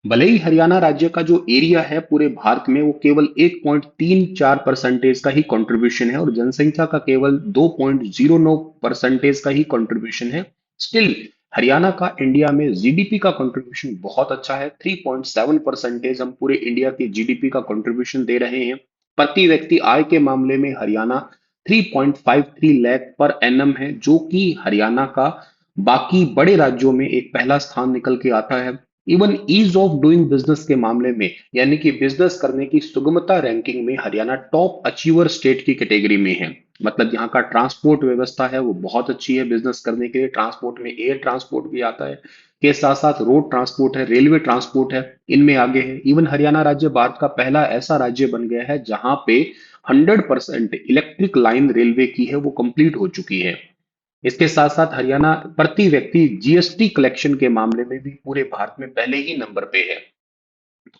भले ही हरियाणा राज्य का जो एरिया है पूरे भारत में वो केवल 1.34% का ही कंट्रीब्यूशन है और जनसंख्या का केवल 2.09% का ही कंट्रीब्यूशन है। स्टिल हरियाणा का इंडिया में जीडीपी का कंट्रीब्यूशन बहुत अच्छा है। 3.7% हम पूरे इंडिया के जीडीपी का कंट्रीब्यूशन दे रहे हैं। प्रति व्यक्ति आय के मामले में हरियाणा 3.53 लाख पर एनम है, जो कि हरियाणा का बाकी बड़े राज्यों में एक पहला स्थान निकल के आता है। Even ease of doing business के मामले में, यानी कि बिजनेस करने की सुगमता रैंकिंग में हरियाणा टॉप अचीवर स्टेट की कैटेगरी में है। मतलब यहाँ का ट्रांसपोर्ट व्यवस्था है वो बहुत अच्छी है बिजनेस करने के लिए। ट्रांसपोर्ट में एयर ट्रांसपोर्ट भी आता है, के साथ साथ रोड ट्रांसपोर्ट है, रेलवे ट्रांसपोर्ट है, इनमें आगे है। इवन हरियाणा राज्य भारत का पहला ऐसा राज्य बन गया है जहां पे 100% इलेक्ट्रिक लाइन रेलवे की है वो कंप्लीट हो चुकी है। इसके साथ साथ हरियाणा प्रति व्यक्ति जीएसटी कलेक्शन के मामले में भी पूरे भारत में पहले ही नंबर पे है।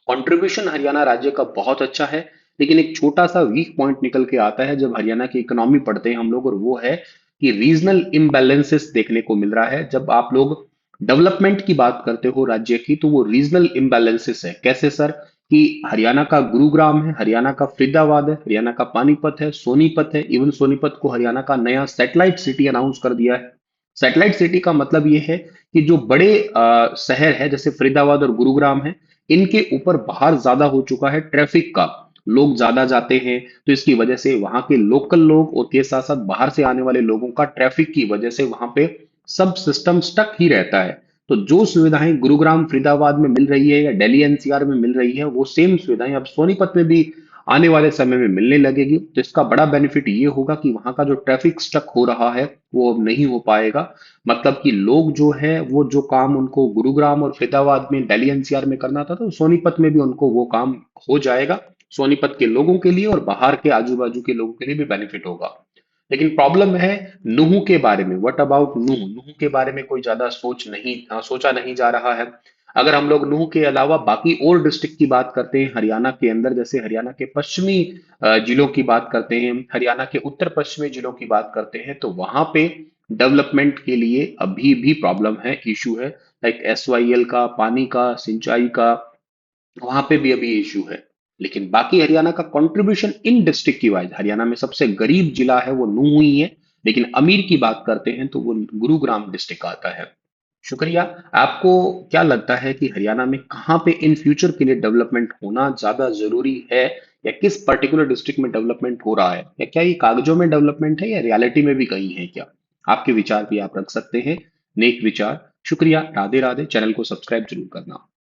कंट्रीब्यूशन हरियाणा राज्य का बहुत अच्छा है। लेकिन एक छोटा सा वीक पॉइंट निकल के आता है जब हरियाणा की इकोनॉमी पढ़ते हैं हम लोग, और वो है कि रीजनल इम्बैलेंसेस देखने को मिल रहा है। जब आप लोग डेवलपमेंट की बात करते हो राज्य की, तो वो रीजनल इम्बैलेंसेस है। कैसे सर? कि हरियाणा का गुरुग्राम है, हरियाणा का फरीदाबाद है, हरियाणा का पानीपत है, सोनीपत है। इवन सोनीपत को हरियाणा का नया सैटेलाइट सिटी अनाउंस कर दिया है। सैटेलाइट सिटी का मतलब ये है कि जो बड़े शहर है जैसे फरीदाबाद और गुरुग्राम है, इनके ऊपर बाहर ज्यादा हो चुका है ट्रैफिक का। लोग ज्यादा जाते हैं, तो इसकी वजह से वहां के लोकल लोग और के साथ साथ बाहर से आने वाले लोगों का ट्रैफिक की वजह से वहां पे सब सिस्टम स्टक ही रहता है। तो जो सुविधाएं गुरुग्राम फरीदाबाद में मिल रही है या दिल्ली एनसीआर में मिल रही है, वो सेम सुविधाएं अब सोनीपत में भी आने वाले समय में मिलने लगेगी। तो इसका बड़ा बेनिफिट ये होगा कि वहां का जो ट्रैफिक स्टक हो रहा है वो अब नहीं हो पाएगा। मतलब कि लोग जो है वो जो काम उनको गुरुग्राम और फरीदाबाद में दिल्ली एनसीआर में करना था, तो सोनीपत में भी उनको वो काम हो जाएगा। सोनीपत के लोगों के लिए और बाहर के आजू बाजू के लोगों के लिए भी बेनिफिट होगा। लेकिन प्रॉब्लम है नुहू के बारे में। What about नुहू? नुहू के बारे में कोई ज्यादा सोचा नहीं जा रहा है। अगर हम लोग नुहू के अलावा बाकी और डिस्ट्रिक्ट की बात करते हैं हरियाणा के अंदर, जैसे हरियाणा के पश्चिमी जिलों की बात करते हैं, हरियाणा के उत्तर पश्चिमी जिलों की बात करते हैं, तो वहां पे डेवलपमेंट के लिए अभी भी प्रॉब्लम है, इशू है। लाइक एसवाईएल का, पानी का, सिंचाई का, वहां पे भी अभी इशू है। लेकिन बाकी हरियाणा का कंट्रीब्यूशन इन डिस्ट्रिक्ट की वाइज, हरियाणा में सबसे गरीब जिला है वो नूंह ही है। लेकिन अमीर की बात करते हैं तो वो गुरुग्राम डिस्ट्रिक्ट आता है। शुक्रिया। आपको क्या लगता है कि हरियाणा में कहाँ पे इन फ्यूचर के लिए डेवलपमेंट होना ज्यादा जरूरी है, या किस पर्टिकुलर डिस्ट्रिक्ट में डेवलपमेंट हो रहा है, या क्या ये कागजों में डेवलपमेंट है या रियलिटी में भी कहीं है क्या? आपके विचार भी आप रख सकते हैं। नेक विचार। शुक्रिया। राधे राधे। चैनल को सब्सक्राइब जरूर करना।